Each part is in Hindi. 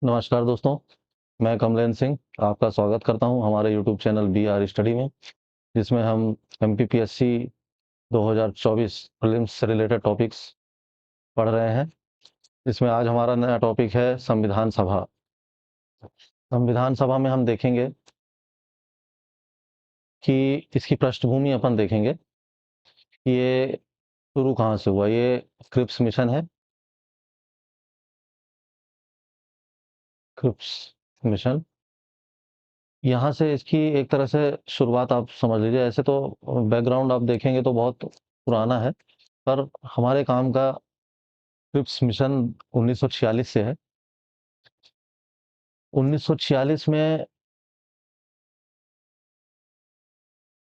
नमस्कार दोस्तों, मैं कमलेन सिंह आपका स्वागत करता हूं हमारे YouTube channel B R study में, जिसमें हम एमपीपीएससी 2024 प्रीलिम्स से रिलेटेड टॉपिक्स पढ़ रहे हैं। इसमें आज हमारा नया टॉपिक है संविधान सभा। संविधान सभा में हम देखेंगे कि इसकी पृष्ठभूमि अपन देखेंगे कि ये शुरू कहाँ से हुआ। ये क्रिप्स मिशन है। क्रिप्स मिशन, यहाँ से इसकी एक तरह से शुरुआत आप समझ लीजिए। ऐसे तो बैकग्राउंड आप देखेंगे तो बहुत पुराना है, पर हमारे काम का क्रिप्स मिशन 1946 से है। 1946 में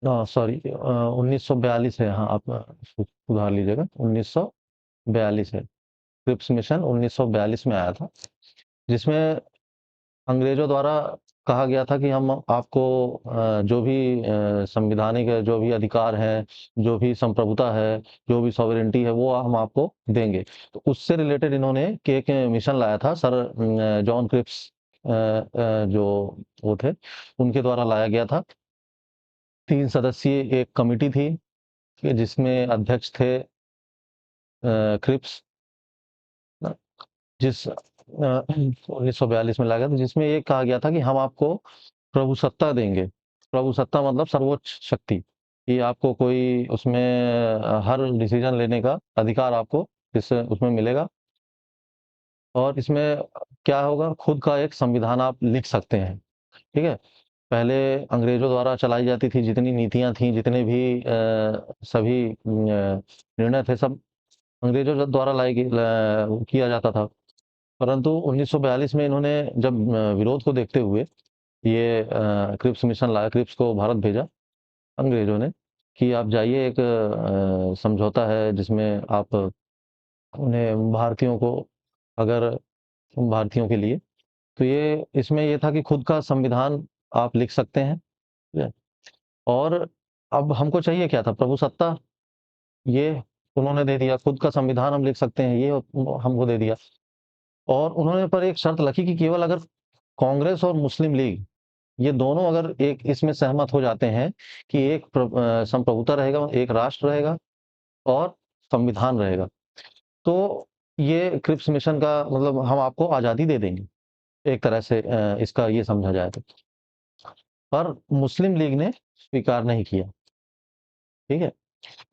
सॉरी 1942 है। हाँ, आप सुधार लीजिएगा, 1942 है। क्रिप्स मिशन 1942 में आया था, जिसमें अंग्रेजों द्वारा कहा गया था कि हम आपको जो भी संविधानिक जो भी अधिकार हैं, जो भी संप्रभुता है, जो भी सॉवरेनिटी है, वो हम आपको देंगे। तो उससे रिलेटेड इन्होंने एक मिशन लाया था। सर जॉन क्रिप्स जो वो थे, उनके द्वारा लाया गया था। 3 सदस्यीय एक कमिटी थी कि जिसमें अध्यक्ष थे क्रिप्स, जिस 1942 में लाया गया था, जिसमें ये कहा गया था कि हम आपको प्रभुसत्ता देंगे। प्रभुसत्ता मतलब सर्वोच्च शक्ति, कि आपको कोई उसमें हर डिसीजन लेने का अधिकार आपको इस उसमें मिलेगा। और इसमें क्या होगा, खुद का एक संविधान आप लिख सकते हैं। ठीक है। पहले अंग्रेजों द्वारा चलाई जाती थी जितनी नीतियां थी, जितने भी सभी निर्णय थे, सब अंग्रेजों द्वारा किया जाता था। परंतु 1942 में इन्होंने जब विरोध को देखते हुए ये क्रिप्स मिशन लाया, क्रिप्स को भारत भेजा अंग्रेजों ने, कि आप जाइए, एक समझौता है जिसमें आप उन्हें भारतीयों को, अगर भारतीयों के लिए, तो ये इसमें ये था कि खुद का संविधान आप लिख सकते हैं। ठीक है? और अब हमको चाहिए क्या था, प्रभुसत्ता। ये उन्होंने दे दिया, खुद का संविधान हम लिख सकते हैं, ये हमको दे दिया। और उन्होंने पर एक शर्त रखी कि केवल अगर कांग्रेस और मुस्लिम लीग, ये दोनों अगर एक इसमें सहमत हो जाते हैं कि एक संप्रभुता रहेगा, एक राष्ट्र रहेगा और संविधान रहेगा, तो ये क्रिप्स मिशन का मतलब हम आपको आजादी दे देंगे, एक तरह से इसका ये समझा जाए तो। पर मुस्लिम लीग ने स्वीकार नहीं किया। ठीक है।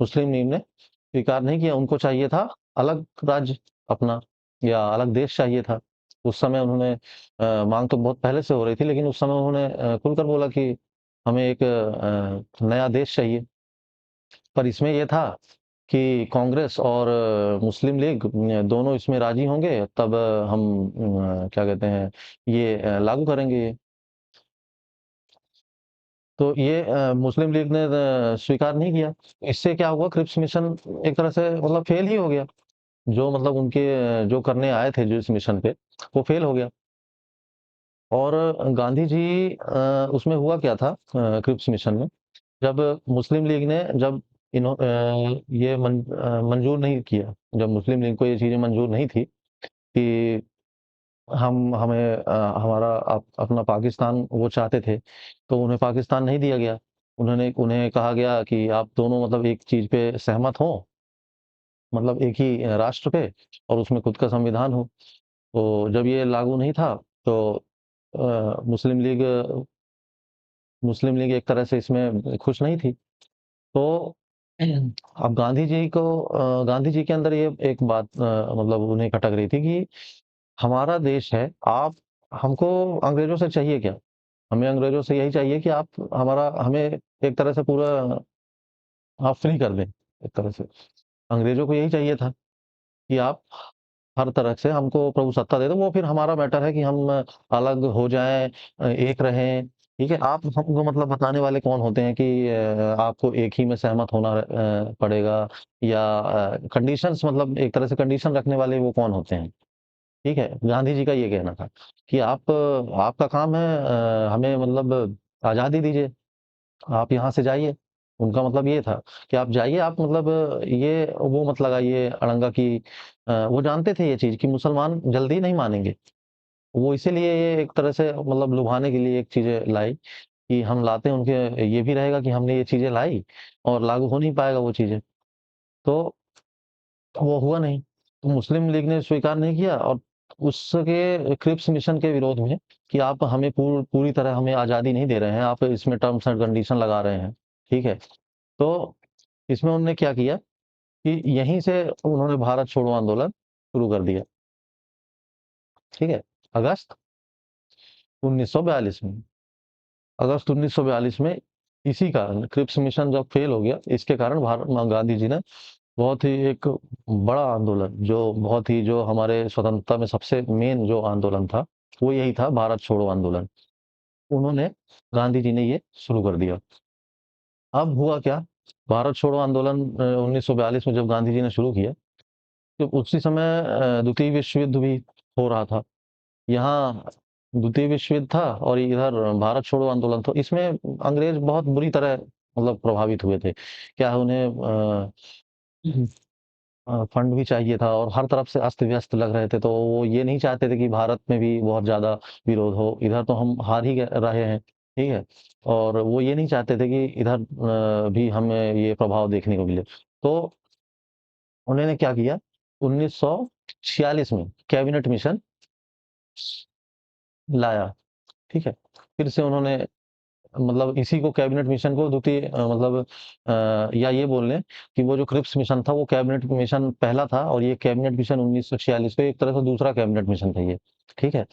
मुस्लिम लीग ने स्वीकार नहीं किया। उनको चाहिए था अलग राज्य अपना, या अलग देश चाहिए था। उस समय उन्होंने मांग तो बहुत पहले से हो रही थी, लेकिन उस समय उन्होंने खुलकर बोला कि हमें एक नया देश चाहिए। पर इसमें ये था कि कांग्रेस और मुस्लिम लीग दोनों इसमें राजी होंगे, तब हम क्या कहते हैं, ये लागू करेंगे ये। तो ये मुस्लिम लीग ने स्वीकार नहीं किया। इससे क्या हुआ, क्रिप्स मिशन एक तरह से मतलब फेल ही हो गया। जो मतलब उनके जो करने आए थे जो इस मिशन पे, वो फेल हो गया। और गांधी जी उसमें हुआ क्या था, क्रिप्स मिशन में, जब मुस्लिम लीग ने जब ये मंजूर नहीं किया, जब मुस्लिम लीग को ये चीजें मंजूर नहीं थी कि हम हमें हमारा अपना पाकिस्तान वो चाहते थे, तो उन्हें पाकिस्तान नहीं दिया गया। उन्होंने उन्हें कहा गया कि आप दोनों मतलब एक चीज पे सहमत हो, मतलब एक ही राष्ट्र पे, और उसमें खुद का संविधान हो। तो जब ये लागू नहीं था, तो मुस्लिम लीग, मुस्लिम लीग एक तरह से इसमें खुश नहीं थी। तो अब गांधी जी के अंदर ये एक बात मतलब उन्हें खटक रही थी कि हमारा देश है, आप हमको अंग्रेजों से चाहिए क्या। हमें अंग्रेजों से यही चाहिए कि आप हमारा हमें एक तरह से पूरा आप फ्री कर दें, एक तरह से अंग्रेजों को यही चाहिए था कि आप हर तरह से हमको प्रभुसत्ता दे दो। वो फिर हमारा मैटर है कि हम अलग हो जाएं, एक रहें। ठीक है। आप हमको मतलब बताने वाले कौन होते हैं कि आपको एक ही में सहमत होना पड़ेगा, या कंडीशंस, मतलब एक तरह से कंडीशन रखने वाले वो कौन होते हैं। ठीक है। गांधी जी का ये कहना था कि आप आपका काम है हमें मतलब आजादी दीजिए, आप यहाँ से जाइए। उनका मतलब ये था कि आप जाइए, आप मतलब ये वो मत लगाइए अड़ंगा की। वो जानते थे ये चीज कि मुसलमान जल्दी नहीं मानेंगे। वो इसीलिए ये एक तरह से मतलब लुभाने के लिए एक चीज़ें लाई कि हम लाते हैं उनके ये भी रहेगा कि हमने ये चीज़ें लाई और लागू हो नहीं पाएगा वो चीज़ें। तो वो हुआ नहीं। तो मुस्लिम लीग ने स्वीकार नहीं किया और उसके क्रिप्स मिशन के विरोध में कि आप हमें पूरी तरह हमें आज़ादी नहीं दे रहे हैं, आप इसमें टर्म्स एंड कंडीशन लगा रहे हैं, ठीक है? तो इसमें उन्होंने क्या किया कि यहीं से उन्होंने भारत छोड़ो आंदोलन शुरू कर दिया, ठीक है? अगस्त 1942 में। अगस्त 1942 में इसी कारण क्रिप्स मिशन जब फेल हो गया, इसके कारण गांधी जी ने बहुत ही एक बड़ा आंदोलन जो बहुत ही जो हमारे स्वतंत्रता में सबसे मेन जो आंदोलन था, वो यही था भारत छोड़ो आंदोलन। उन्होंने गांधी जी ने ये शुरू कर दिया। अब हुआ क्या? भारत छोड़ो आंदोलन 1942 में जब गांधी जी ने शुरू किया, तो उसी समय द्वितीय विश्व युद्ध भी हो रहा था। यहाँ द्वितीय विश्व युद्ध था और इधर भारत छोड़ो आंदोलन था। इसमें अंग्रेज बहुत बुरी तरह मतलब प्रभावित हुए थे। क्या उन्हें फंड भी चाहिए था और हर तरफ से अस्त-व्यस्त लग रहे थे, तो वो ये नहीं चाहते थे कि भारत में भी बहुत ज़्यादा विरोध हो। इधर तो हम हार ही ग रहे हैं, ठीक है? और वो ये नहीं चाहते थे कि इधर भी हमें ये प्रभाव देखने को मिले। तो उन्होंने क्या किया, 1946 में कैबिनेट मिशन लाया, ठीक है? फिर से उन्होंने मतलब इसी को कैबिनेट मिशन को द्वितीय मतलब या ये बोल लें कि वो जो क्रिप्स मिशन था वो कैबिनेट मिशन पहला था और ये कैबिनेट मिशन 1946 पे एक तरह से दूसरा कैबिनेट मिशन था ये, ठीक है?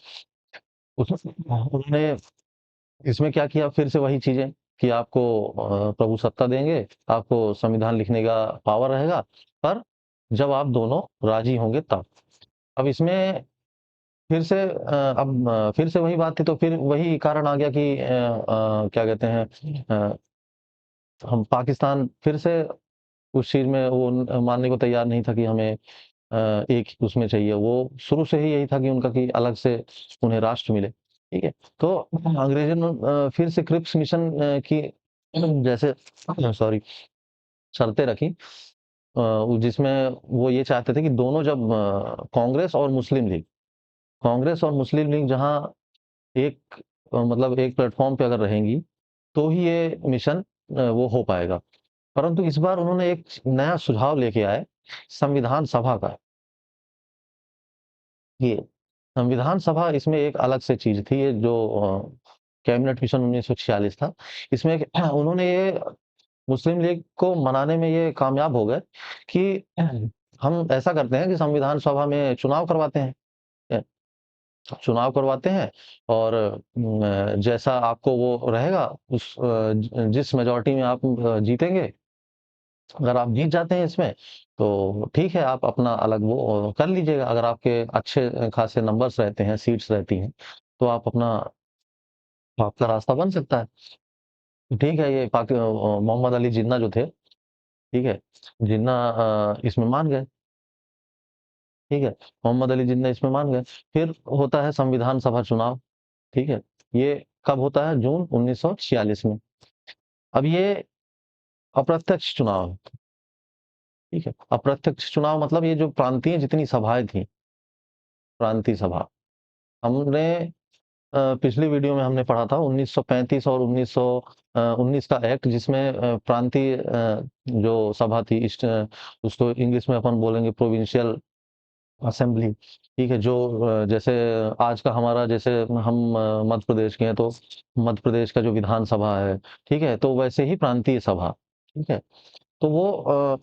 उसमें उन्होंने इसमें क्या किया फिर से वही चीज़ें कि आपको प्रभुसत्ता देंगे, आपको संविधान लिखने का पावर रहेगा, पर जब आप दोनों राज़ी होंगे तब। अब इसमें फिर से फिर से वही बात थी तो फिर वही कारण आ गया कि क्या कहते हैं अ हम पाकिस्तान फिर से उस चीज़ में वो मानने को तैयार नहीं था कि हमें एक ही उसमें चाहिए। वो शुरू से ही यही था कि उनका कि अलग से उन्हें राष्ट्र मिले, ठीक है? तो अंग्रेज़ों ने फिर से क्रिप्स मिशन की जैसे सॉरी शर्तें रखी जिसमें वो ये चाहते थे कि दोनों जब कांग्रेस और मुस्लिम लीग जहाँ एक मतलब एक प्लेटफ़ॉर्म पे अगर रहेंगी, तो ही ये मिशन वो हो पाएगा। परंतु इस बार उन्होंने एक नया सुझाव लेके आए, संविधान सभा का। ये संविधान सभा इसमें एक अलग से चीज़ थी, ये जो कैबिनेट मिशन 1946 था। इसमें एक उन्होंने ये मुस्लिम लीग को मनाने में ये कामयाब हो गए कि हम ऐसा करते हैं कि संविधान सभा में चुनाव करवाते हैं। अ, चुनाव करवाते हैं और जैसा आपको वो रहेगा जिस मेजॉरिटी में आप जीतेंगे अगर आप जीत जाते हैं इसमें, तो ठीक है, आप अपना अलग वो कर लीजिएगा। अगर आपके अच्छे खासे नंबर्स रहते हैं, सीट्स रहती हैं, तो आप अपना आपका रास्ता बन सकता है। ठीक है, ये मोहम्मद अली जिन्ना जो थे, ठीक है? जिन्ना इसमें मान गए, ठीक है? मोहम्मद अली जिन्ना इसमें मान गए। फिर होता है संविधान सभा चुनाव, ठीक है? ये कब होता है? जून 1946 में। अब ये अप्रत्यक्ष चुनाव है, ठीक है? अप्रत्यक्ष चुनाव मतलब ये जो प्रांतीय जितनी सभाएँ थीं, प्रांतीय सभा, हमने पिछली वीडियो में हमने पढ़ा था 1935 और 1919 का एक्ट जिसमें प्रांतीय जो सभा थी उसको इंग्लिश में अपन बोलेंगे प्रोविंशियल असेंबली, ठीक है? जो जैसे आज का हमारा जैसे हम मध्य प्रदेश के हैं तो मध्य प्रदेश का जो विधान सभा है, ठीक है? तो वैसे ही प्रांतीय सभा, ठीक है? तो वो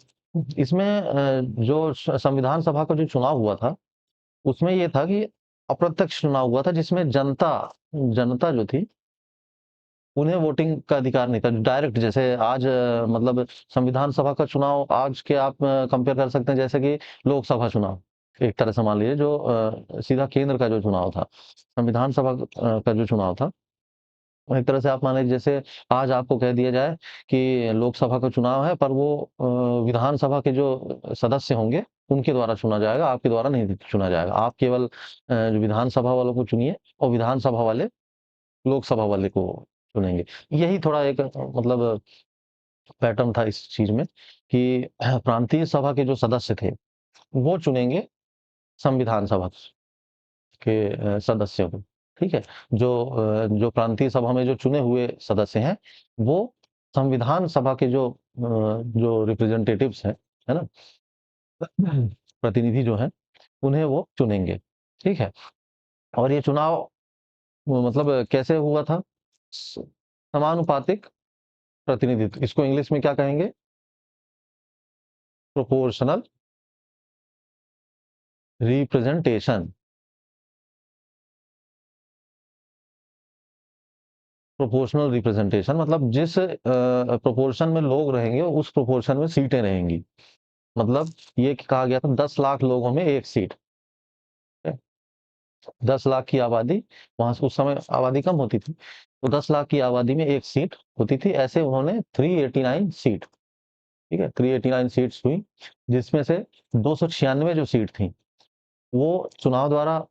इसमें जो संविधान सभा का जो चुनाव हुआ था उसमें ये था कि अप्रत्यक्ष चुनाव हुआ था जिसमें जनता जनता जो थी, उन्हें वोटिंग का अधिकार नहीं था। डायरेक्ट जैसे आज मतलब संविधान सभा का चुनाव आज के आप कंपेयर कर सकते हैं जैसे कि लोकसभा चुनाव। एक तरह से मान लीजिए जो सीधा केंद्र का जो चुनाव था। संविधान सभा का जो चुनाव था, वो एक तरह से आप मान लीजिए जैसे आज आपको कह दिया जाए कि लोकसभा का चुनाव है पर वो विधानसभा के जो सदस्य होंगे, उनके द्वारा चुना जाएगा, आपके द्वारा नहीं चुना जाएगा। आप केवल जो विधानसभा वालों को चुनिए और विधानसभा वाले लोकसभा वाले को चुनेंगे। यही थोड़ा एक मतलब पैटर्न था इस चीज़ में कि प्रांतीय सभा के जो सदस्य थे, वो चुनेंगे संविधान सभा। के सदस्यों को, ठीक है? जो प्रांतीय सभा में जो चुने हुए सदस्य हैं, वो संविधान सभा के जो रिप्रेजेंटेटिव्स हैं, है ना? प्रतिनिधि जो हैं, उन्हें वो चुनेंगे, ठीक है? और ये चुनाव वो मतलब कैसे हुआ था? स समानुपातिक प्रतिनिधित्व, इसको इंग्लिश में क्या कहेंगे? Proportional representation. प्रोपोर्शनल रिप्रेजेंटेशन मतलब जिस प्रोपोर्शन में लोग रहेंगे, उस प्रोपोर्शन में सीटें रहेंगी। मतलब ये कहा गया था 10 लाख लोगों में 1 सीट, ठीक है? 10 लाख की आबादी, वहाँ से उस समय आबादी कम होती थी, तो 10 लाख की आबादी में 1 सीट होती थी। ऐसे उन्होंने 389 सीट, ठीक है? 389 सीट्स हुई, जिसमें से 296 जो सीट थी, वो चुनाव द्वारा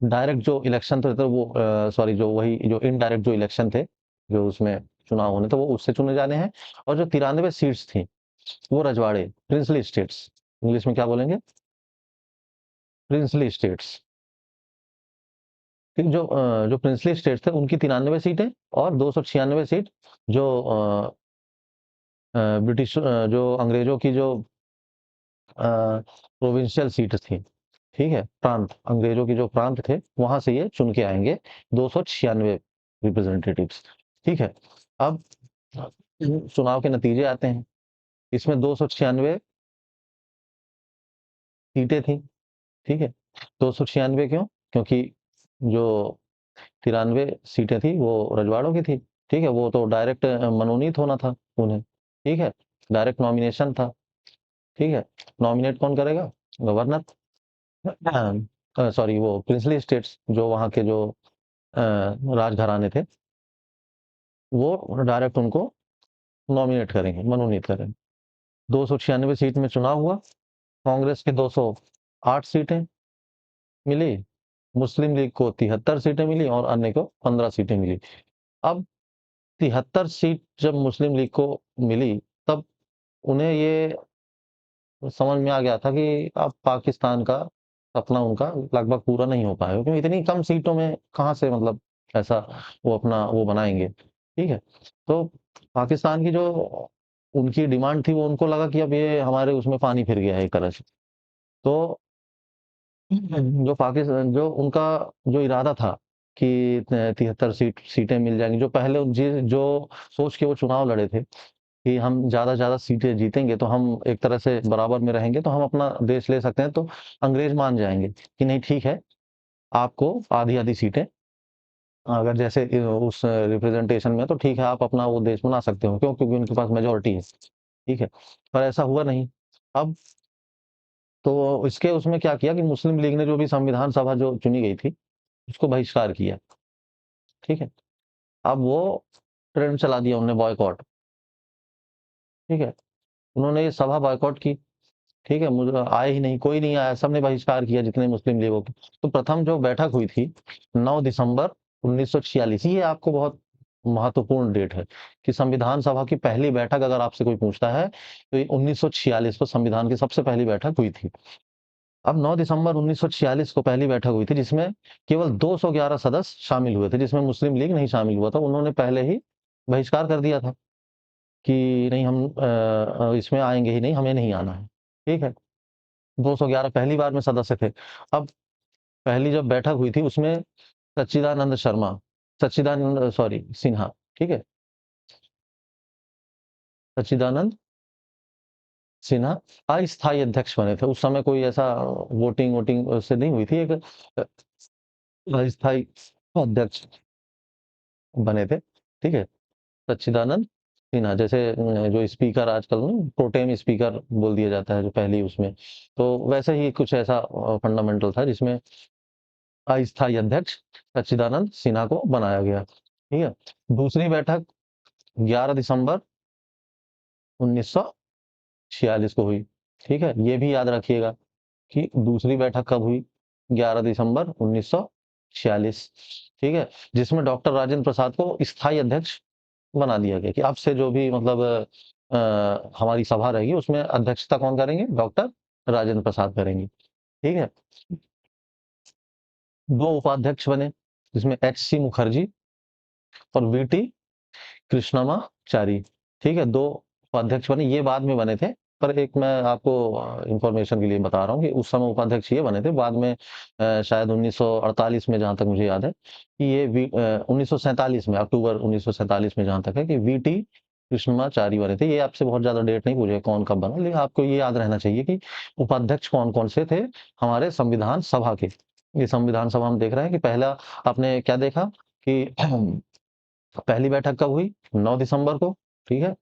डायरेक्ट जो इलेक्शन थे तो वो सॉरी जो वही जो इनडायरेक्ट जो इलेक्शन थे, जो उसमें चुनाव होने थे, वो उससे चुने जाने हैं। और जो 93 सीट्स थी, वो रजवाड़े, प्रिंसली स्टेट्स, इंग्लिश में क्या बोलेंगे? Princely states. ठीक, जो प्रिंसली स्टेट्स थे, उनकी 93 सीटें और 296 सीट जो ब्रिटिश जो अंग्रेजों की जो प्रोविंशियल सीट थी, ठीक है? प्रांत, अंग्रेजों के जो प्रांत थे, वहां से ये चुन के आएंगे 296 रिप्रेजेंटेटिव्स, ठीक है? अब चुनाव के नतीजे आते हैं, इसमें 296 सीटें थी, ठीक है? 296 क्यों? क्योंकि जो 93 सीटें थी वो रजवाड़ों की थी, ठीक है? वो तो डायरेक्ट मनोनीत होना था उन्हें, ठीक है? डायरेक्ट नॉमिनेशन था, ठीक है? नॉमिनेट कौन करेगा? गवर्नर। सॉरी, वो प्रिंसली स्टेट्स, जो वहाँ के जो राजघराने थे, वो डायरेक्ट उनको नॉमिनेट करेंगे, मनोनीत करेंगे। 296 सीट में चुनाव हुआ, कांग्रेस के 208 सीटें मिली, मुस्लिम लीग को 73 सीटें मिली और अन्य को 15 सीटें मिली। अब 73 सीट जब मुस्लिम लीग को मिली, तब उन्हें ये समझ में आ गया था कि अब पाकिस्तान का सपना उनका लगभग पूरा नहीं हो पाएगा, क्योंकि इतनी कम सीटों में कहाँ से मतलब ऐसा वो अपना वो बनाएँगे, ठीक है? तो पाकिस्तान की जो उनकी डिमांड थी, वो उनको लगा कि अब ये हमारे उसमें पानी फिर गया है एक तरह से। तो जो उनका जो इरादा था कि 73 सीटें मिल जाएँगी, जो पहले जो सोच के वो चुनाव लड़े थे कि हम ज़्यादा से ज़्यादा सीटें जीतेंगे, तो हम एक तरह से बराबर में रहेंगे, तो हम अपना देश ले सकते हैं, तो अंग्रेज़ मान जाएँगे कि नहीं ठीक है, आपको आधी-आधी सीटें अगर जैसे उस रिप्रेजेंटेशन में, तो ठीक है, आप अपना वो देश बना सकते हो। क्यों? क्योंकि उनके पास मेजॉरिटी है, ठीक है? पर ऐसा हुआ नहीं। अब तो इसके उसमें क्या किया कि मुस्लिम लीग ने जो भी संविधान सभा जो चुनी गई थी, उसको बहिष्कार किया, ठीक है? अब वो ट्रेंड चला दिया उन्होंने, बॉयकॉट, ठीक है? उन्होंने ये सभा बॉयकॉट की, ठीक है? मुझे आए ही नहीं, कोई नहीं आया, सबने बहिष्कार किया जितने मुस्लिम लीगों के। तो प्रथम जो बैठक हुई थी 9 दिसंबर 1946, ये आपको बहुत महत्वपूर्ण डेट है कि संविधान सभा की पहली बैठक अगर आपसे कोई पूछता है, तो ये 1946 को संविधान की सबसे पहली बैठक हुई थी। अब 9 दिसंबर 1946 को पहली बैठक हुई थी, जिसमें केवल 211 सदस्य शामिल हुए थे, जिसमें मुस्लिम लीग नहीं शामिल हुआ था। उन्होंने पहले ही बहिष्कार कर दिया था कि नहीं, हम इसमें आएँगे ही नहीं, हमें नहीं आना है, ठीक है? 211 पहली बार में सदस्य थे। अब पहली जब बैठक हुई थी, उसमें सच्चिदानंद शर्मा, सच्चिदानंद सॉरी सिन्हा, ठीक है? सच्चिदानंद सिन्हा अस्थायी अध्यक्ष बने थे। उस समय कोई ऐसा वोटिंग से नहीं हुई थी, एक अस्थायी अध्यक्ष बने थे, ठीक है? सच्चिदानंद सिन्हा, जैसे जो स्पीकर आजकल ना प्रोटेम स्पीकर बोल दिया जाता है जो पहली उसमें, तो वैसे ही कुछ ऐसा फंडामेंटल था जिसमें अस्थायी अध्यक्ष सच्चिदानंद सिन्हा को बनाया गया, ठीक है? दूसरी बैठक 11 दिसंबर 1946 को हुई, ठीक है? ये भी याद रखिएगा कि दूसरी बैठक कब हुई? 11 दिसंबर 1946, ठीक है? जिसमें डॉक्टर राजेंद्र प्रसाद को स्थायी अध्यक्ष बना दिया गया कि अब से जो भी मतलब हमारी सभा रहेगी, उसमें अध्यक्षता कौन करेंगे? डॉक्टर राजेंद्र प्रसाद करेंगे, ठीक है? 2 उपाध्यक्ष बने, जिसमें एच.सी. मुखर्जी और वी.टी. कृष्णमाचारी, ठीक है? 2 उपाध्यक्ष बने, ये बाद में बने थे, पर एक मैं आपको इन्फॉर्मेशन के लिए बता रहा हूँ कि उस समय उपाध्यक्ष ये बने थे, बाद में शायद 1948 में जहाँ तक मुझे याद है कि 1947 में, अक्टूबर 1947 में जहाँ तक है कि वी.टी. कृष्णमाचारी बने थे। ये आपसे बहुत ज़्यादा डेट नहीं पूछेगा कौन कब बना, लेकिन आपको ये याद रहना चाहिए कि उपाध्यक्ष कौन-कौन से थे हमारे संविधान सभा के। ये संविधान सभा हम देख रहे हैं कि पहला आपने क्या देखा कि पहली बैठक कब हुई? 9 दिसंबर को, ठीक है?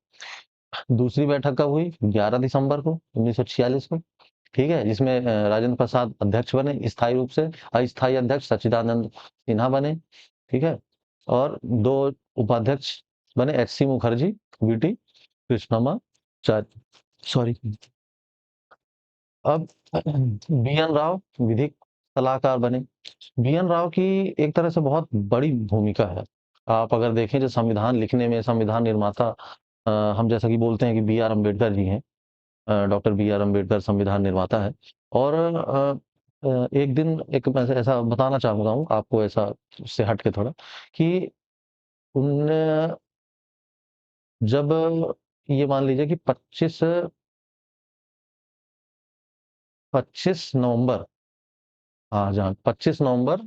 दूसरी बैठक कब हुई? 11 दिसंबर को 1946 को, ठीक है? जिसमें राजेंद्र प्रसाद अध्यक्ष बने स्थायी रूप से, अस्थायी अध्यक्ष सच्चिदानंद सिन्हा बने, ठीक है? और 2 उपाध्यक्ष बने एच.सी. मुखर्जी, वी.टी. कृष्णमाचारी, सॉरी। अब बी.एन. राव विधिक सलाहकार बने। बी.एन. राव की एक तरह से बहुत बड़ी भूमिका है। आप अगर देखें जो संविधान लिखने में, संविधान निर्माता हम जैसा कि बोलते हैं कि बी आर अम्बेडकर जी हैं, डॉक्टर बी आर अम्बेडकर संविधान निर्माता है। और एक दिन एक मैं ऐसा बताना चाहूँगा हूँ आपको, ऐसा उससे हट के थोड़ा कि उनने जब ये मान लीजिए कि 25 नवंबर, हाँ, जहाँ 25 नवंबर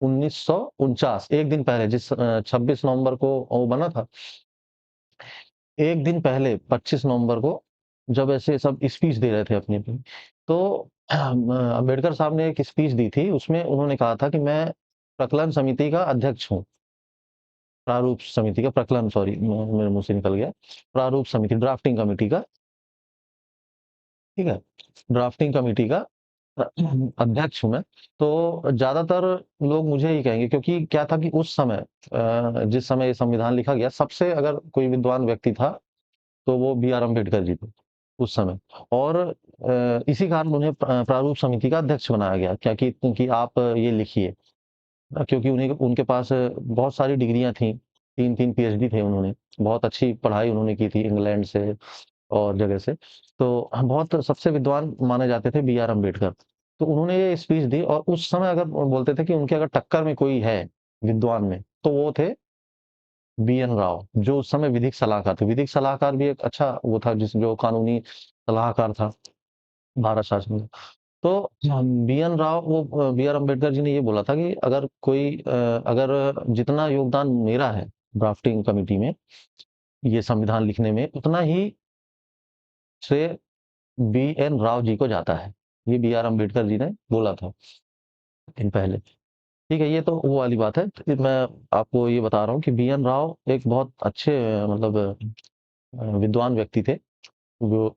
1949, एक दिन पहले, 26 नवंबर को वो बना था, एक दिन पहले 25 नवंबर को जब ऐसे सब स्पीच दे रहे थे अपनी-अपनी, तो अम्बेडकर साहब ने एक स्पीच दी थी, उसमें उन्होंने कहा था कि मैं प्रकलन समिति का अध्यक्ष हूँ। प्रारूप समिति का, प्रकलन, सॉरी, मेरे मुँह से निकल गया। प्रारूप समिति, ड्राफ्टिंग कमिटी का, ठीक है? ड्राफ्टिंग कमिटी का अध्यक्ष हूँ मैं। तो ज़्यादातर लोग मुझे ही कहेंगे, क्योंकि क्या था कि उस समय जिस समय ये संविधान लिखा गया, सबसे अगर कोई विद्वान व्यक्ति था तो वो बी आर अम्बेडकर जी थे उस समय। और इसी कारण उन्हें प्रारूप समिति का अध्यक्ष बनाया गया, क्या कि आप ये लिखिए। क्योंकि उन्हें उनके पास बहुत सारी डिग्रियां थी, 3-3 पीएचडी थे उन्होंने, बहुत अच्छी पढ़ाई उन्होंने की थी इंग्लैंड से और जगह से। तो हम बहुत सबसे विद्वान माने जाते थे बी आर अम्बेडकर। तो उन्होंने ये स्पीच दी, और उस समय अगर बोलते थे कि उनके अगर टक्कर में कोई है विद्वान में, तो वो थे बी.एन. राव, जो उस समय विधिक सलाहकार थे। विधिक सलाहकार भी एक अच्छा वो था, जिस जो कानूनी सलाहकार था भारत शासन में। तो बी.एन. राव, वो बी आर अम्बेडकर जी ने ये बोला था कि अगर कोई अगर जितना योगदान मेरा है ड्राफ्टिंग कमिटी में, ये संविधान लिखने में, उतना ही श्रेय बी.एन. राव जी को जाता है। ये बी आर अम्बेडकर जी ने बोला था दिन पहले। ठीक है, ये तो वो वाली बात है। तो मैं आपको ये बता रहा हूँ कि बी.एन. राव एक बहुत अच्छे मतलब विद्वान व्यक्ति थे, जो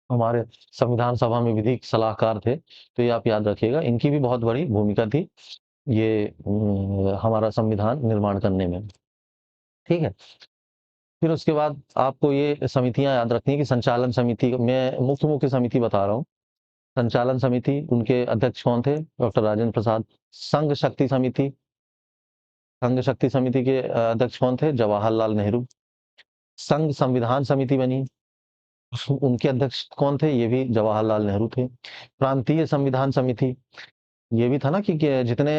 हमारे संविधान सभा में विधिक सलाहकार थे। तो ये आप याद रखिएगा, इनकी भी बहुत बड़ी भूमिका थी ये हमारा संविधान निर्माण करने में। ठीक है? फिर उसके बाद आपको ये समितियाँ याद रखनी है कि संचालन समिति, मैं मुख्य-मुख्य समिति बता रहा हूँ। संचालन समिति, उनके अध्यक्ष कौन थे? डॉक्टर राजेंद्र प्रसाद। संघ शक्ति समिति, संघ शक्ति समिति के अध्यक्ष कौन थे? जवाहरलाल नेहरू। संघ संविधान समिति बनी, उनके अध्यक्ष कौन थे? ये भी जवाहरलाल नेहरू थे। प्रांतीय संविधान समिति, ये भी था ना कि जितने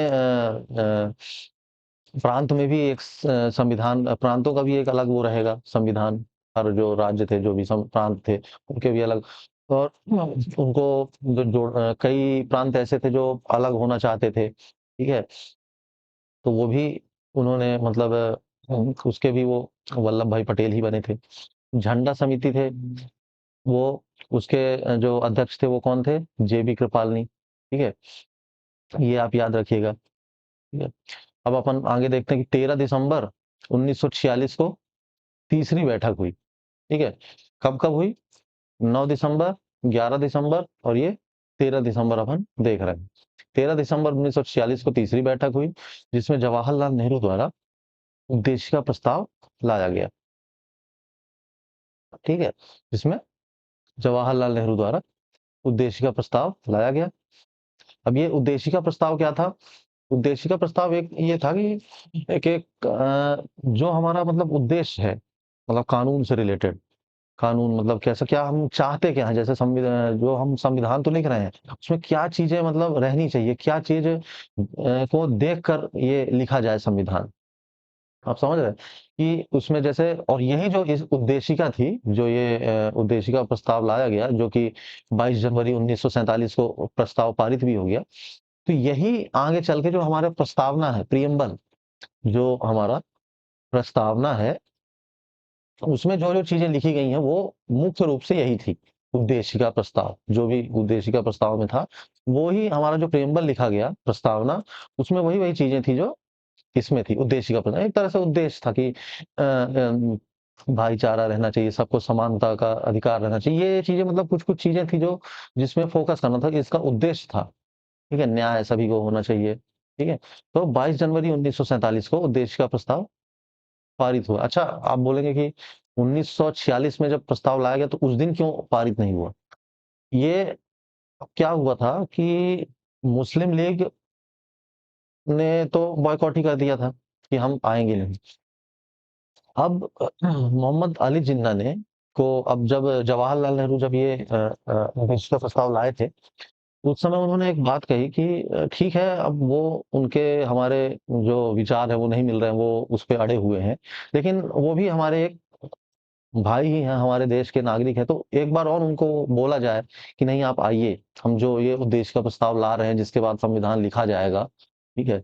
प्रांत में भी एक संविधान, प्रांतों का भी एक अलग वो रहेगा संविधान। हर जो राज्य थे, जो भी प्रांत थे, उनके भी अलग। और उनको कई प्रांत ऐसे थे जो अलग होना चाहते थे, ठीक है? तो वो भी उन्होंने मतलब उसके भी वो वल्लभ भाई पटेल ही बने थे। झंडा समिति थे, वो उसके जो अध्यक्ष थे वो कौन थे? जे बी कृपलानी, ठीक है? ये आप याद रखिएगा, ठीक है? अब अपन आगे देखते हैं कि 13 दिसंबर 1946 को तीसरी बैठक हुई, ठीक है? कब-कब हुई? 9 दिसंबर, 11 दिसंबर और ये 13 दिसंबर अपन देख रहे हैं। 13 दिसंबर 1946 को तीसरी बैठक हुई, जिसमें जवाहरलाल नेहरू द्वारा उद्देशिका प्रस्ताव लाया गया, ठीक है? जिसमें जवाहरलाल नेहरू द्वारा उद्देशिका प्रस्ताव लाया गया। अब ये उद्देशिका प्रस्ताव क्या था? उद्देशिका प्रस्ताव एक ये था कि एक-एक जो हमारा मतलब उद्देश्य है, मतलब कानून से रिलेटेड, कानून मतलब कैसा, क्या हम चाहते क्या हैं? जैसे जो हम संविधान तो लिख रहे हैं, उसमें क्या चीज़ें मतलब रहनी चाहिए, क्या चीज़ को देखकर ये लिखा जाए संविधान। आप समझ रहे हैं? कि उसमें जैसे, और यही जो इस उद्देशिका थी, जो ये उद्देशिका प्रस्ताव लाया गया, जो कि 22 जनवरी 1947 को प्रस्ताव पारित भी हो गया। तो यही आगे चल के जो हमारा प्रस्तावना है, प्रियम्बल जो हमारा प्रस्तावना है, उसमें जो-जो चीज़ें लिखी गई हैं, वो मुख्य रूप से यही थी। उद्देशिका प्रस्ताव, जो भी उद्देशिका प्रस्ताव में था, वो ही हमारा जो प्रियम्बल लिखा गया, प्रस्तावना, उसमें वही-वही चीज़ें थी जो इसमें थी, उद्देशिका प्रस्ताव। एक तरह से उद्देश्य था कि भाईचारा रहना चाहिए, सबको समानता का अधिकार रहना चाहिए। ये चीज़ें मतलब कुछ-कुछ चीज़ें थी जो जिसमें फ़ोकस करना था, इसका उद्देश्य था, ठीक है? न्याय सभी को होना चाहिए, ठीक है? तो 22 जनवरी 1947 को उद्देशिका प्रस्ताव पारित हुआ। अच्छा, आप बोलेंगे कि 1946 में जब प्रस्ताव लाया गया तो उस दिन क्यों पारित नहीं हुआ? ये क्या हुआ था कि मुस्लिम लीग ने तो बॉयकॉट ही कर दिया था कि हम आएँगे नहीं। अब मोहम्मद अली जिन्ना ने को अब जब जवाहरलाल नेहरू जब ये विश्व का प्रस्ताव लाए थे, उस समय उन्होंने एक बात कही कि ठीक है, अब वो उनके हमारे जो विचार हैं वो नहीं मिल रहे हैं, वो उस पे अड़े हुए हैं। लेकिन वो भी हमारे एक भाई ही हैं, हमारे देश के नागरिक हैं, तो एक बार और उनको बोला जाए कि नहीं आप आइए, हम जो ये उद्देश्य का प्रस्ताव ला रहे हैं जिसके बाद संविधान लिखा जाएगा, ठीक है?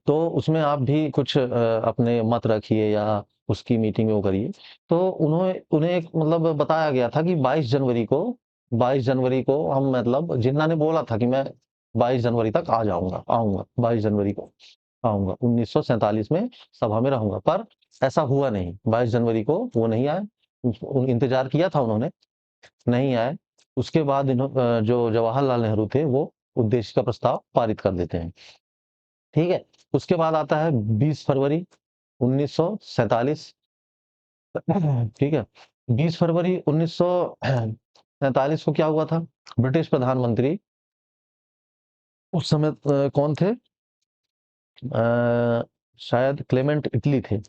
तो उसमें आप भी कुछ अपने मत रखिए या उसकी मीटिंग वो करिए। तो उन्हें एक मतलब बताया गया था कि 22 जनवरी को हम मतलब जिन्ना ने बोला था कि मैं 22 जनवरी तक आ जाऊँगा, आऊँगा, 22 जनवरी को आऊँगा, 1947 में सभा में रहूँगा। पर ऐसा हुआ नहीं, 22 जनवरी को वो नहीं आए। इंतज़ार किया था उन्होंने, नहीं आए। उसके बाद जो जवाहरलाल नेहरू थे वो उद्देश्य का प्रस्ताव पारित कर देते हैं। ठीक है? उसके बाद आता है 20 फरवरी 1947। ठीक है? 20 फरवरी 1947 को क्या हुआ था? ब्रिटिश प्रधानमंत्री उस समय कौन थे? शायद क्लेमेंट इटली थे,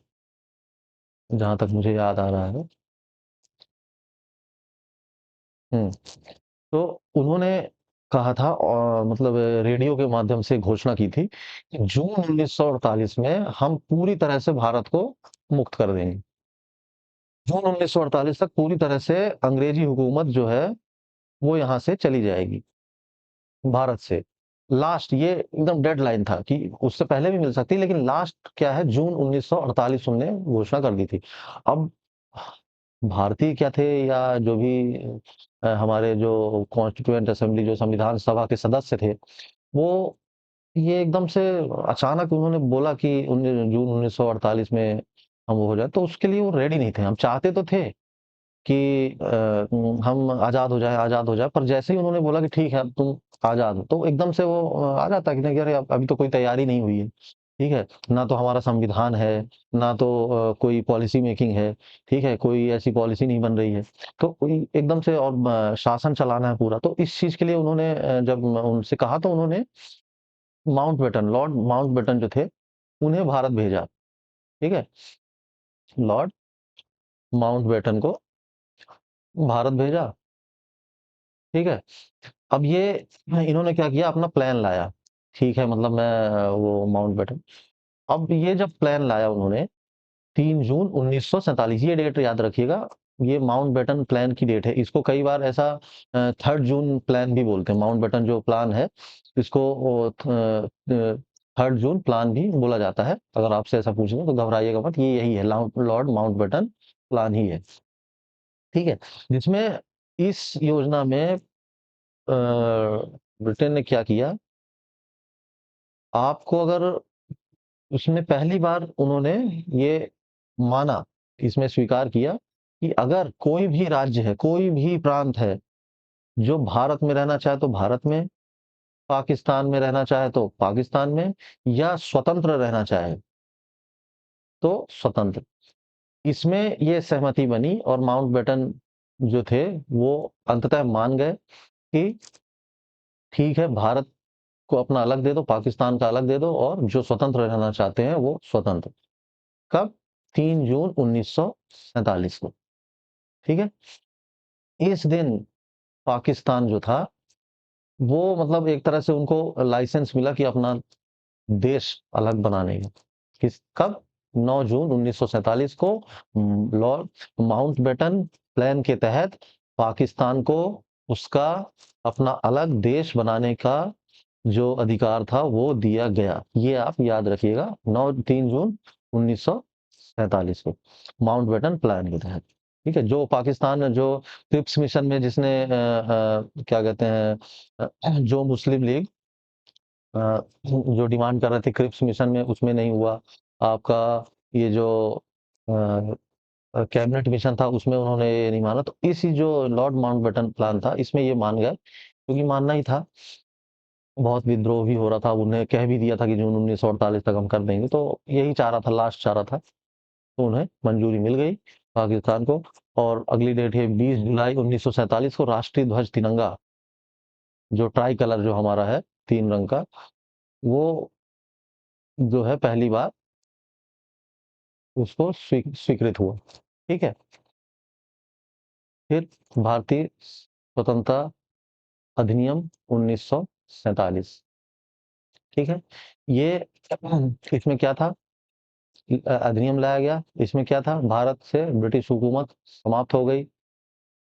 जहाँ तक मुझे याद आ रहा है। हुँ। तो उन्होंने कहा था मतलब रेडियो के माध्यम से घोषणा की थी कि जून 1948 में हम पूरी तरह से भारत को मुक्त कर देंगे। जून 1948 तक पूरी तरह से अंग्रेजी हुकूमत जो है, वो यहाँ से चली जाएगी, भारत से। लास्ट ये एकदम डेडलाइन था कि उससे पहले भी मिल सकती है, लेकिन लास्ट क्या है, जून 1948 उन्होंने घोषणा कर दी थी। अब भारतीय क्या थे या जो भी हमारे जो कॉन्स्टिट्यूएंट असेंबली जो संविधान सभा के सदस्य थे, वो ये एकदम से अचानक उन्होंने बोला कि जून 1948 में हम वो हो जाए, तो उसके लिए वो रेडी नहीं थे। हम चाहते तो थे कि हम आज़ाद हो जाएँ, पर जैसे ही उन्होंने बोला कि ठीक है, अब तुम आज़ाद हो, तो एकदम से वो आ जाता है कि नहीं, अरे अभी तो कोई तैयारी नहीं हुई है, ठीक है? ना तो हमारा संविधान है, ना तो कोई पॉलिसी मेकिंग है, ठीक है? कोई ऐसी पॉलिसी नहीं बन रही है। तो कोई एकदम से और शासन चलाना है पूरा, तो इस चीज़ के लिए उन्होंने जब उनसे कहा तो उन्होंने लॉर्ड माउंटबेटन जो थे, उन्हें भारत भेजा, ठीक है? लॉर्ड माउंटबेटन को भारत भेजा, ठीक है? अब ये इन्होंने क्या किया, अपना प्लान लाया, ठीक है? मतलब मैं वो माउंटबेटन, अब ये जब प्लान लाया उन्होंने 3 जून 1947, ये डेट याद रखिएगा, ये माउंटबेटन प्लान की डेट है। इसको कई बार ऐसा 3rd जून प्लान भी बोलते हैं। माउंटबेटन जो प्लान है, इसको 3rd जून प्लान भी बोला जाता है। अगर आपसे ऐसा पूछेंगे तो घबराइएगा मत, ये यही है, लॉर्ड माउंटबेटन प्लान ही है, ठीक है? जिसमें इस योजना में ब्रिटेन ने क्या किया, आपको अगर उसमें पहली बार उन्होंने ये माना, इसमें स्वीकार किया कि अगर कोई भी राज्य है, कोई भी प्रांत है, जो भारत में रहना चाहे तो भारत में, पाकिस्तान में रहना चाहे तो पाकिस्तान में, या स्वतंत्र रहना चाहे तो स्वतंत्र। इसमें ये सहमति बनी और माउंटबेटन जो थे, वो अंततः मान गए कि ठीक है, भारत को अपना अलग दे दो, पाकिस्तान का अलग दे दो, और जो स्वतंत्र रहना चाहते हैं वो स्वतंत्र। कब? 3 जून 1947 को। ठीक है? इस दिन पाकिस्तान जो था, वो मतलब एक तरह से उनको लाइसेंस मिला कि अपना देश अलग बनाने का। कब? 9 जून 1947 को लॉर्ड माउंटबेटन प्लान के तहत पाकिस्तान को उसका अपना अलग देश बनाने का जो अधिकार था वो दिया गया। ये आप याद रखिएगा, 3 जून 1947 को माउंटबेटन प्लान के तहत। ठीक है? जो पाकिस्तान जो क्रिप्स मिशन में जिसने क्या कहते हैं, जो मुस्लिम लीग जो डिमांड कर रहे थे क्रिप्स मिशन में, उसमें नहीं हुआ। आपका ये जो कैबिनेट मिशन था उसमें उन्होंने ये नहीं माना, तो इसी जो लॉर्ड माउंटबेटन प्लान था इसमें ये मान गए, क्योंकि मानना ही था। बहुत विद्रोह भी हो रहा था, उन्हें कह भी दिया था कि जून 1948 तक हम कर देंगे, तो यही चाह रहा था, लास्ट चाह रहा था, तो उन्हें मंजूरी मिल गई पाकिस्तान को। और अगली डेट है 20 जुलाई 1947 को राष्ट्रीय ध्वज तिरंगा, जो ट्राई कलर जो हमारा है 3 रंग का, वो जो है पहली बार उसको स्वीकृत हुआ। ठीक है? फिर भारतीय स्वतंत्रता अधिनियम 1947। ठीक है? ये इसमें क्या था? अधिनियम लाया गया, इसमें क्या था? भारत से ब्रिटिश हुकूमत समाप्त हो गई।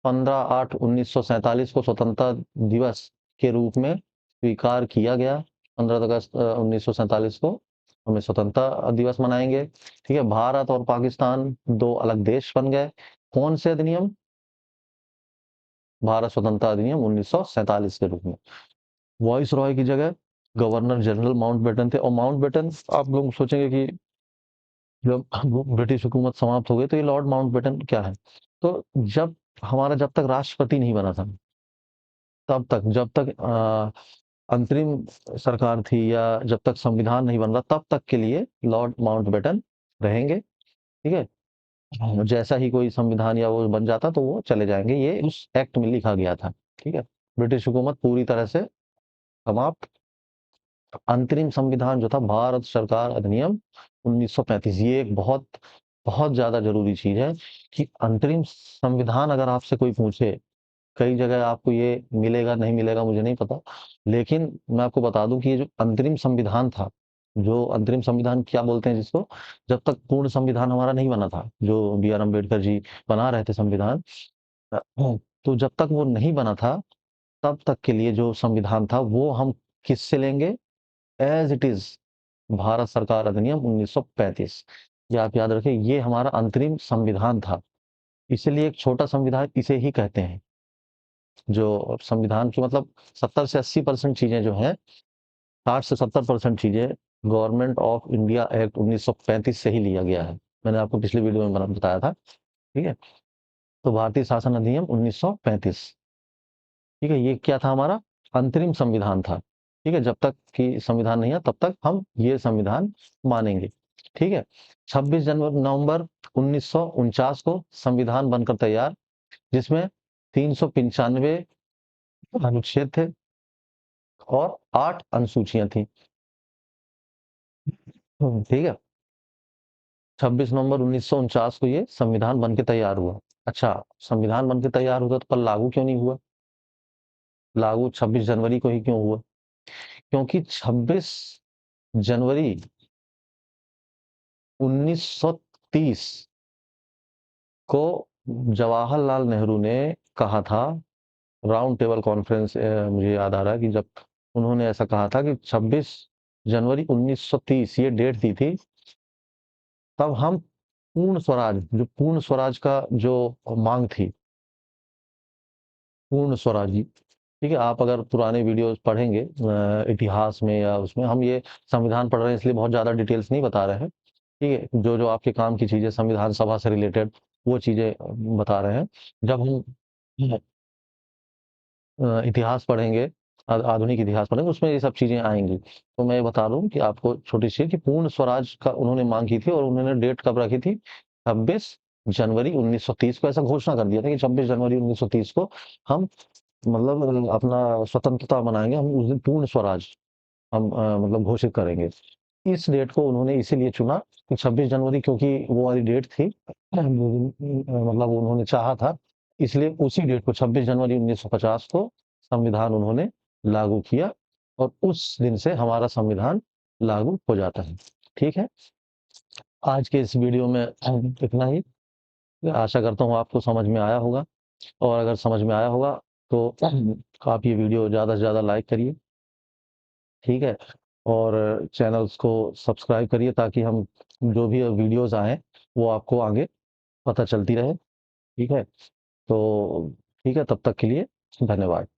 15/8/1947 को स्वतंत्रता दिवस के रूप में स्वीकार किया गया। 15 अगस्त 1947 को हमें स्वतंत्रता दिवस मनाएंगे। ठीक है? भारत और पाकिस्तान 2 अलग देश बन गए। कौन से अधिनियम? भारत स्वतंत्रता अधिनियम 1947 के रूप में। वॉइस रॉय की जगह गवर्नर जनरल माउंटबेटन थे, और माउंटबेटन आप लोग सोचेंगे कि जब ब्रिटिश हुकूमत समाप्त हो गई तो ये लॉर्ड माउंटबेटन क्या है? तो जब तक राष्ट्रपति नहीं बना था, तब तक, जब तक अंतरिम सरकार थी, या जब तक संविधान नहीं बन रहा, तब तक के लिए लॉर्ड माउंटबेटन रहेंगे। ठीक है? जैसा ही कोई संविधान या वो बन जाता तो वो चले जाएंगे, ये उस एक्ट में लिखा गया था। ठीक है? ब्रिटिश हुकूमत पूरी तरह से समाप्त। अंतरिम संविधान जो था, भारत सरकार अधिनियम 1935, ये एक बहुत बहुत ज्यादा जरूरी चीज है कि अंतरिम संविधान अगर आपसे कोई पूछे, कई जगह आपको ये मिलेगा नहीं मिलेगा मुझे नहीं पता, लेकिन मैं आपको बता दूं कि ये जो अंतरिम संविधान था, जो अंतरिम संविधान क्या बोलते हैं जिसको, जब तक पूर्ण संविधान हमारा नहीं बना था, जो बी आर अम्बेडकर जी बना रहे थे संविधान, तो जब तक वो नहीं बना था, तब तक के लिए जो संविधान था वो हम किससे लेंगे? एज इट इज, भारत सरकार अधिनियम 1935। ये आप याद रखें, ये हमारा अंतरिम संविधान था। इसलिए एक छोटा संविधान इसे ही कहते हैं। जो संविधान की मतलब 70 से 80% चीजें जो हैं, 60 से 70% चीजें गवर्नमेंट ऑफ इंडिया एक्ट 1935 से ही लिया गया है। मैंने आपको पिछली वीडियो में बताया था। ठीक है? तो भारतीय शासन अधिनियम 1935, ठीक है, ये क्या था? हमारा अंतरिम संविधान था। ठीक है? जब तक कि संविधान नहीं है तब तक हम ये संविधान मानेंगे। ठीक है? 26 जनवरी नवंबर 1949 को संविधान बनकर तैयार, जिसमें 395 अनुच्छेद थे और 8 अनुसूचियां थी। ठीक है? 26 नवंबर 1949 को ये संविधान बन के तैयार हुआ। अच्छा, संविधान बन के तैयार हुआ तो पर लागू क्यों नहीं हुआ? लागू 26 जनवरी को ही क्यों हुआ? क्योंकि 26 जनवरी 1930 को जवाहरलाल नेहरू ने कहा था, राउंड टेबल कॉन्फ्रेंस, मुझे याद आ रहा है कि जब उन्होंने ऐसा कहा था कि 26 जनवरी 1930 ये डेट दी थी, तब हम पूर्ण स्वराज का जो मांग थी, पूर्ण स्वराज जी। ठीक है? आप अगर पुराने वीडियोस पढ़ेंगे इतिहास में या उसमें, हम ये संविधान पढ़ रहे हैं इसलिए बहुत ज्यादा डिटेल्स नहीं बता रहे हैं। ठीक है? जो जो आपके काम की चीजें संविधान सभा से रिलेटेड, वो चीजें बता रहे हैं। जब हम इतिहास पढ़ेंगे, आधुनिक इतिहास पढ़ेंगे, उसमें ये सब चीजें आएंगी। तो मैं ये बता दूं कि आपको छोटी सी, कि पूर्ण स्वराज का उन्होंने मांग की थी, और उन्होंने डेट कब रखी थी? 26 जनवरी 1930 को ऐसा घोषणा कर दिया था कि 26 जनवरी 1930 को हम मतलब अपना स्वतंत्रता मनाएंगे, हम उस दिन पूर्ण स्वराज हम मतलब घोषित करेंगे। इस डेट को उन्होंने इसीलिए चुना कि 26 जनवरी, क्योंकि वो वाली डेट थी, मतलब उन्होंने चाहा था, इसलिए उसी डेट को 26 जनवरी 1950 को संविधान उन्होंने लागू किया और उस दिन से हमारा संविधान लागू हो जाता है। ठीक है? आज के इस वीडियो में इतना ही। आशा करता हूँ आपको समझ में आया होगा, और अगर समझ में आया होगा तो आप ये वीडियो ज़्यादा से ज़्यादा लाइक करिए, ठीक है? और चैनल्स को सब्सक्राइब करिए ताकि हम जो भी वीडियोज़ आएँ, वो आपको आगे पता चलती रहे, ठीक है? तो ठीक है, तब तक के लिए धन्यवाद।